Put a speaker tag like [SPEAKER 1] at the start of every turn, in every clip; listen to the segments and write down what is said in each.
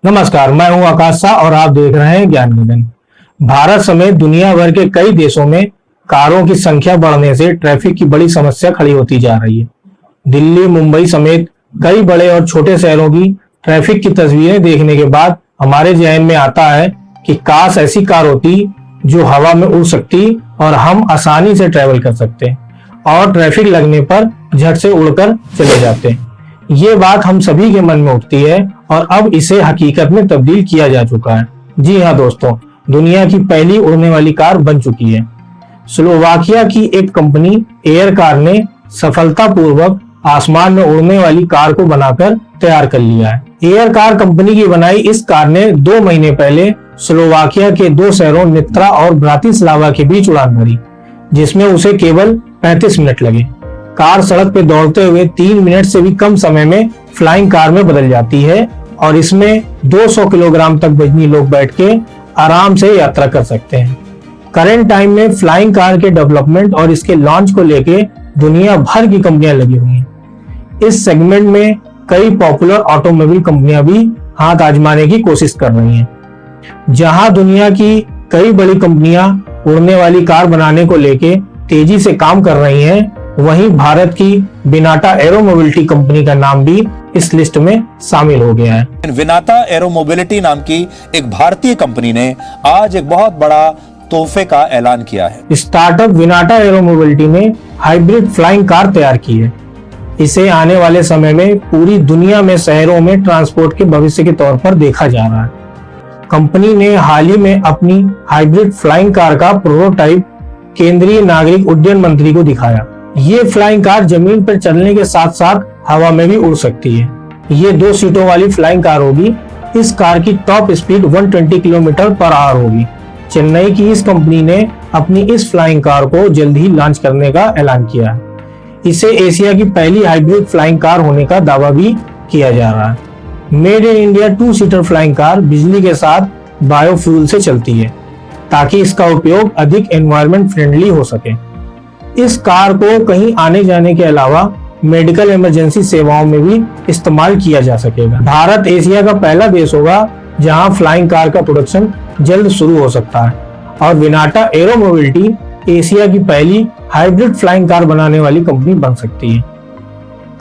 [SPEAKER 1] नमस्कार, मैं हूं आकाश शाह और आप देख रहे हैं ज्ञान गगन। भारत समेत दुनिया भर के कई देशों में कारों की संख्या बढ़ने से ट्रैफिक की बड़ी समस्या खड़ी होती जा रही है। दिल्ली, मुंबई समेत कई बड़े और छोटे शहरों की ट्रैफिक की तस्वीरें देखने के बाद हमारे जहन में आता है कि काश ऐसी कार होती जो हवा में उड़ सकती और हम आसानी से ट्रैवल कर सकते और ट्रैफिक लगने पर झट से उड़कर चले जाते। ये बात हम सभी के मन में उठती है और अब इसे हकीकत में तब्दील किया जा चुका है। जी हाँ दोस्तों, दुनिया की पहली उड़ने वाली कार बन चुकी है। स्लोवाकिया की एक कंपनी एयर कार ने सफलतापूर्वक आसमान में उड़ने वाली कार को बनाकर तैयार कर लिया है। एयर कार कंपनी की बनाई इस कार ने 2 महीने पहले स्लोवाकिया के 2 शहरों नित्रा और ब्रातिस्लावा के बीच उड़ान भरी, जिसमें उसे केवल 35 मिनट लगे। कार सड़क पे दौड़ते हुए 3 मिनट से भी कम समय में फ्लाइंग कार में बदल जाती है और इसमें 200 किलोग्राम तक वजनी लोग बैठ के आराम से यात्रा कर सकते हैं। करंट टाइम में फ्लाइंग कार के डेवलपमेंट और इसके लॉन्च को लेके दुनिया भर की कंपनियां लगी हुई हैं। इस सेगमेंट में कई पॉपुलर ऑटोमोबाइल कंपनियां भी हाथ आजमाने की कोशिश कर रही हैं। जहां दुनिया की कई बड़ी कंपनियां उड़ने वाली कार बनाने को लेके तेजी से काम कर रही हैं, वहीं भारत की विनाटा एरो मोबिलिटी कंपनी का नाम भी इस लिस्ट में शामिल हो गया है।
[SPEAKER 2] विनाटा एरो मोबिलिटी नाम की एक भारतीय कंपनी ने आज एक बहुत बड़ा तोहफे का ऐलान किया है।
[SPEAKER 1] स्टार्टअप विनाटा एरो मोबिलिटी ने हाइब्रिड फ्लाइंग कार तैयार की है। इसे आने वाले समय में पूरी दुनिया में शहरों में ट्रांसपोर्ट के भविष्य के तौर पर देखा जा रहा है। कंपनी ने हाल ही में अपनी हाइब्रिड फ्लाइंग कार का प्रोटोटाइप केंद्रीय नागरिक उड्डयन मंत्री को दिखाया। ये फ्लाइंग कार जमीन पर चलने के साथ साथ हवा में भी उड़ सकती है। ये 2 सीटों वाली फ्लाइंग कार होगी। इस कार की top speed 120 kilometre per hour होगी। चेन्नई की इस कंपनी ने अपनी इस फ्लाइंग कार को जल्द ही लॉन्च करने का ऐलान किया है। इसे एशिया की पहली हाइब्रिड फ्लाइंग कार होने का दावा भी किया जा रहा है। Made in India 2 seater flying car बिजली के साथ बायोफ्यूल से चलती है ताकि इसका उपयोग अधिक एनवायरमेंट फ्रेंडली हो सके। इस कार को कहीं आने जाने के अलावा मेडिकल इमरजेंसी सेवाओं में भी इस्तेमाल किया जा सकेगा। भारत एशिया का पहला देश होगा जहां फ्लाइंग कार का प्रोडक्शन जल्द शुरू हो सकता है और विनाटा एरो मोबिलिटी एशिया की पहली हाइब्रिड फ्लाइंग कार बनाने वाली कंपनी बन सकती है।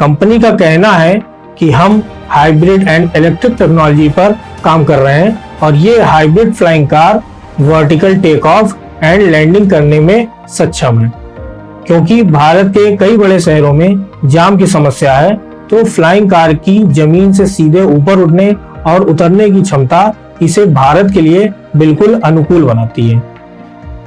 [SPEAKER 1] कंपनी का कहना है कि हम हाइब्रिड एंड इलेक्ट्रिक टेक्नोलॉजी पर काम कर रहे हैं और ये hybrid flying car vertical take off and landing करने में सक्षम है। क्योंकि भारत के कई बड़े शहरों में जाम की समस्या है, तो फ्लाइंग कार की जमीन से सीधे ऊपर उठने और उतरने की क्षमता इसे भारत के लिए बिल्कुल अनुकूल बनाती है।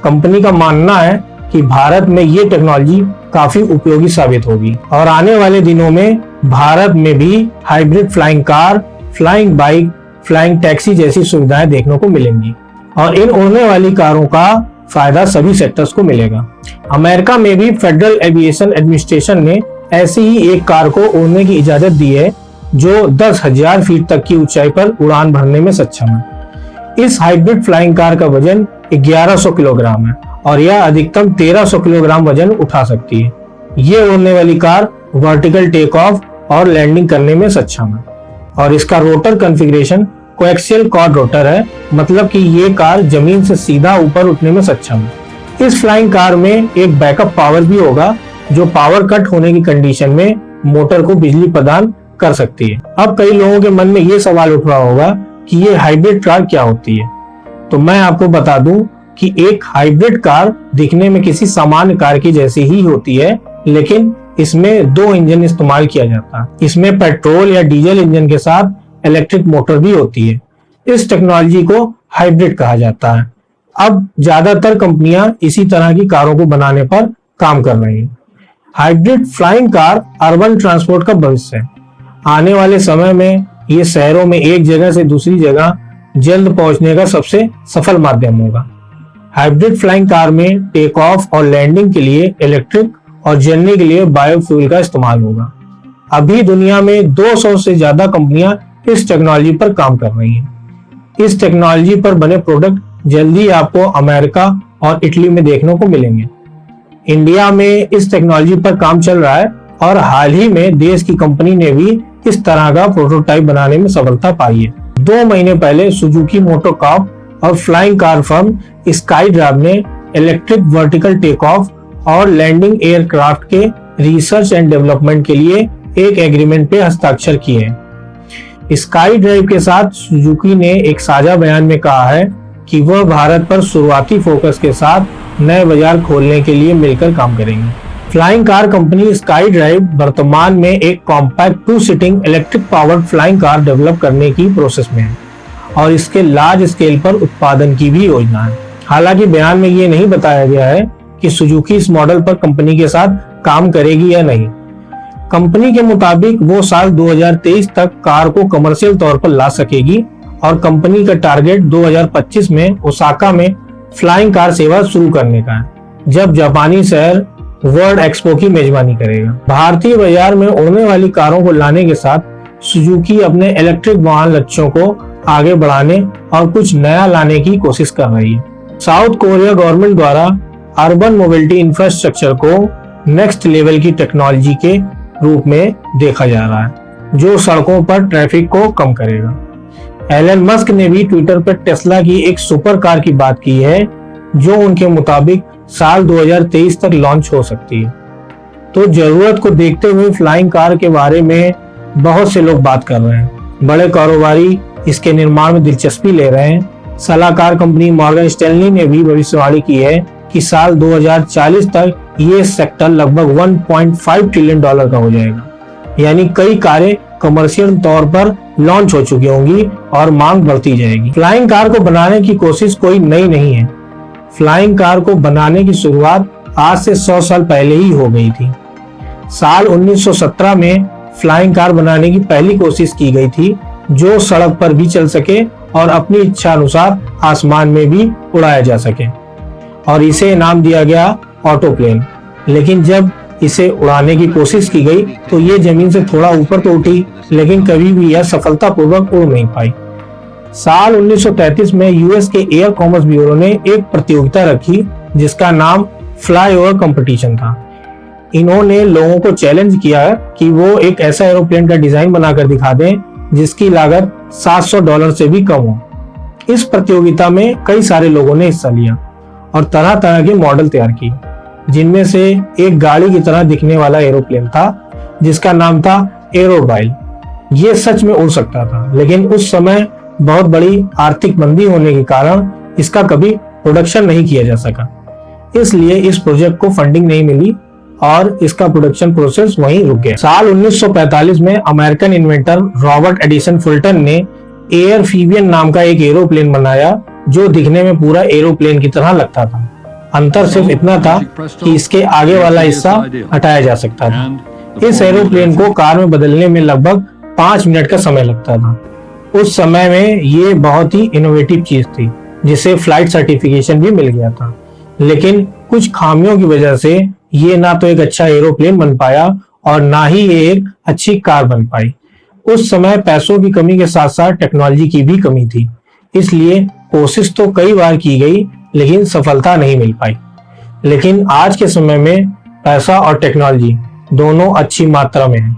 [SPEAKER 1] कंपनी का मानना है कि भारत में ये टेक्नोलॉजी काफी उपयोगी साबित होगी और आने वाले दिनों में भारत में भी hybrid flying car, flying bike, flying taxi जैसी सुविधाएं देखने को मिलेंगी और इन उड़ने वाली कारों का फायदा सभी सेक्टर्स को मिलेगा। अमेरिका में भी फेडरल एविएशन एडमिनिस्ट्रेशन ने ऐसी ही एक कार को उड़ने की इजाजत दी है जो 10,000 फीट तक की ऊंचाई पर उड़ान भरने में सक्षम है। इस हाइब्रिड फ्लाइंग कार का वजन 1100 किलोग्राम है और यह अधिकतम 1300 किलोग्राम वजन उठा सकती है। ये उड़ने वाली कार वर्टिकल टेक ऑफ और लैंडिंग करने में सक्षम है और इसका rotor configuration coaxial quad rotor है, मतलब कि ये कार जमीन से सीधा ऊपर उठने में सक्षम है। इस फ्लाइंग कार में एक बैकअप पावर भी होगा जो पावर कट होने की कंडीशन में मोटर को बिजली प्रदान कर सकती है। अब कई लोगों के मन में ये सवाल उठ रहा होगा कि ये हाइब्रिड कार क्या होती है, तो मैं आपको बता दूं कि एक हाइब्रिड कार दिखने में किसी सामान्य कार की जैसी ही होती है, लेकिन इसमें 2 इंजन इस्तेमाल किया जाता है। इसमें पेट्रोल या डीजल इंजन के साथ इलेक्ट्रिक मोटर भी होती है। इस टेक्नोलॉजी को हाइब्रिड कहा जाता है। अब ज्यादातर कंपनियां इसी तरह की कारों को बनाने पर काम कर रही हैं। Hybrid flying car urban transport का भविष्य है। आने वाले समय में ये शहरों में एक जगह से दूसरी जगह जल्द पहुंचने का सबसे सफल माध्यम होगा। हाइब्रिड फ्लाइंग कार में टेक ऑफ और लैंडिंग के लिए इलेक्ट्रिक और जर्नी के लिए बायोफ्यूल का इस्तेमाल होगा। अभी दुनिया में 200 से ज्यादा कंपनियां इस टेक्नोलॉजी पर काम कर रही हैं। इस टेक्नोलॉजी पर बने प्रोडक्ट जल्दी आपको अमेरिका और इटली में देखने को मिलेंगे। इंडिया में इस टेक्नोलॉजी पर काम चल रहा है और हाल ही में देश की कंपनी ने भी इस तरह का प्रोटोटाइप बनाने में सफलता पाई है। 2 महीने पहले सुजुकी मोटर कॉर्प और flying car firm sky drive ने इलेक्ट्रिक वर्टिकल टेक ऑफ और लैंडिंग एयरक्राफ्ट के रिसर्च एंड डेवलपमेंट के लिए एक एग्रीमेंट पे हस्ताक्षर किए हैं। स्काई ड्राइव के साथ सुजुकी ने एक साझा बयान में कहा है कि वह भारत पर शुरुआती फोकस के साथ नए बाजार खोलने के लिए मिलकर काम करेंगे। Flying car company SkyDrive वर्तमान में एक compact 2 seating electric powered flying car develop करने की प्रोसेस में है और इसके लार्ज स्केल पर उत्पादन की भी योजना है। हालांकि बयान में ये नहीं बताया गया है कि सुजुकी इस मॉडल पर कंपनी के साथ काम करेगी या नहीं। कंपनी के मुताबिक वो साल 2023 तक कार को कमर्शियल तौर पर ला सकेगी और कंपनी का टारगेट 2025 में ओसाका में फ्लाइंग कार सेवा शुरू करने का है, जब जापानी शहर वर्ल्ड एक्सपो की मेजबानी करेगा। भारतीय बाजार में उड़ने वाली कारों को लाने के साथ सुजुकी अपने इलेक्ट्रिक वाहन लक्ष्यों को आगे बढ़ाने और कुछ नया लाने की कोशिश कर रही है। साउथ कोरिया गवर्नमेंट द्वारा अर्बन मोबिलिटी इंफ्रास्ट्रक्चर को नेक्स्ट लेवल की टेक्नोलॉजी के रूप में देखा जा रहा है, जो सड़कों पर ट्रैफिक को कम करेगा। एलन मस्क ने भी ट्विटर पर टेस्ला की एक सुपर कार की बात की है, जो उनके मुताबिक साल 2023 तक लॉन्च हो सकती है। तो जरूरत को देखते हुए फ्लाइंग कार के बारे में बहुत से लोग बात कर रहे हैं। बड़े कारोबारी इसके निर्माण में दिलचस्पी ले रहे हैं। सलाहकार कंपनी मॉर्गन स्टैनली ने भी भविष्यवाणी की है कि साल 2040 तक ये सेक्टर लगभग $1.5 ट्रिलियन का हो जाएगा, यानी कई कारें कमर्शियल तौर पर लॉन्च हो चुकी होंगी और मांग बढ़ती जाएगी। फ्लाइंग कार को बनाने की कोशिश कोई नई नहीं है। फ्लाइंग कार को बनाने की शुरुआत आज से 100 साल पहले ही हो गई थी। साल 1917 में फ्लाइंग कार बनाने की पहली कोशिश की गई थी, जो सड़क पर भी चल सके और अपनी इच्छा अनुसार आसमान में भी उड़ाया जा सके, और इसे नाम दिया गया ऑटोप्लेन। लेकिन जब इसे उड़ाने की कोशिश की गई तो ये जमीन से थोड़ा ऊपर तो उठी, लेकिन कभी भी यह सफलतापूर्वक उड़ नहीं पाई। साल 1933 में यूएस के एयर कॉमर्स ब्यूरो ने एक प्रतियोगिता रखी जिसका नाम फ्लाई ओवर कॉम्पिटिशन था। इन्होंने लोगों को चैलेंज किया कि वो एक ऐसा एरोप्लेन का डिजाइन बनाकर दिखा दें जिसकी लागत $700 से भी कम हो। इस प्रतियोगिता में कई सारे लोगों ने हिस्सा लिया और तरह तरह के मॉडल तैयार किए, जिनमें से एक गाड़ी की तरह दिखने वाला एरोप्लेन था जिसका नाम था एरोबाइल। ये सच में उड़ सकता था, लेकिन उस समय बहुत बड़ी आर्थिक मंदी होने के कारण इसका कभी प्रोडक्शन नहीं किया जा सका। इसलिए इस प्रोजेक्ट को फंडिंग नहीं मिली और इसका प्रोडक्शन प्रोसेस वहीं रुक गया। साल 1945 में American inventor Robert Edison Fulton ने एयरफीबियन नाम का एक एरोप्लेन बनाया, जो दिखने में पूरा एरोप्लेन की तरह लगता था। अंतर सिर्फ इतना था कि इसके आगे वाला हिस्सा हटाया जा सकता था। इस एरोप्लेन को कार में बदलने में लगभग 5 मिनट का समय लगता था। उस समय में ये बहुत ही इनोवेटिव चीज थी, जिसे फ्लाइट सर्टिफिकेशन भी मिल गया था। लेकिन कुछ खामियों की वजह से ये ना तो एक अच्छा एरोप्लेन बन पाया और ना ही ये एक अच्छी कार बन पाई। उस समय पैसों की कमी के साथ साथ टेक्नोलॉजी की भी कमी थी, इसलिए कोशिश तो कई बार की गई लेकिन सफलता नहीं मिल पाई। लेकिन आज के समय में पैसा और टेक्नोलॉजी दोनों अच्छी मात्रा में है।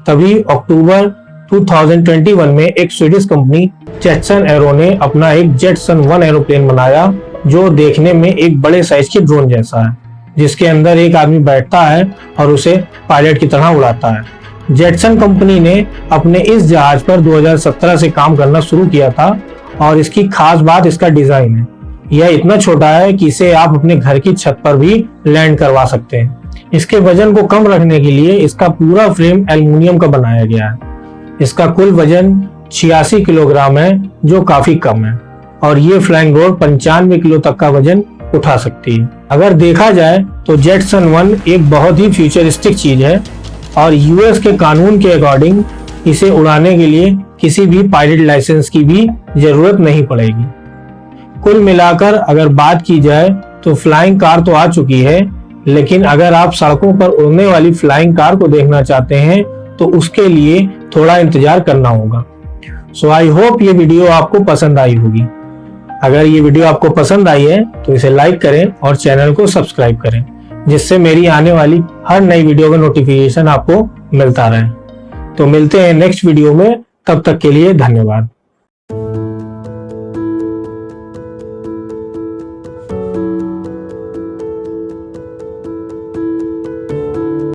[SPEAKER 1] तभी अक्टूबर 2021 में एक स्वीडिश कंपनी जेटसन एरो ने अपना एक जेटसन 1 एरोप्लेन बनाया, जो देखने में एक बड़े साइज के ड्रोन जैसा है, जिसके अंदर एक आदमी बैठता है और उसे पायलट की तरह उड़ाता है। जेटसन कंपनी ने अपने इस जहाज पर 2017 से काम करना शुरू किया था और इसकी खास बात इसका डिजाइन है। यह इतना छोटा है कि इसे आप अपने घर की छत पर भी लैंड करवा सकते हैं। इसके वजन को कम रखने के लिए इसका पूरा फ्रेम एल्युमिनियम का बनाया गया है। इसका कुल वजन 86 किलोग्राम है, जो काफी कम है, और ये फ्लाइंग रोड 95 किलो तक का वजन उठा सकती है। अगर देखा जाए तो जेटसन 1 एक बहुत ही फ्यूचरिस्टिक चीज है और यूएस के कानून के अकॉर्डिंग इसे उड़ाने के लिए किसी भी पायलट लाइसेंस की भी जरूरत नहीं पड़ेगी। कुल मिलाकर अगर बात की जाए तो फ्लाइंग कार तो आ चुकी है, लेकिन अगर आप सड़कों पर उड़ने वाली फ्लाइंग कार को देखना चाहते हैं तो उसके लिए थोड़ा इंतजार करना होगा। सो आई होप ये वीडियो आपको पसंद आई होगी। अगर ये वीडियो आपको पसंद आई है तो इसे लाइक करें और चैनल को सब्सक्राइब करें, जिससे मेरी आने वाली हर नई वीडियो का नोटिफिकेशन आपको मिलता रहे। तो मिलते हैं नेक्स्ट वीडियो में, तब तक के लिए धन्यवाद।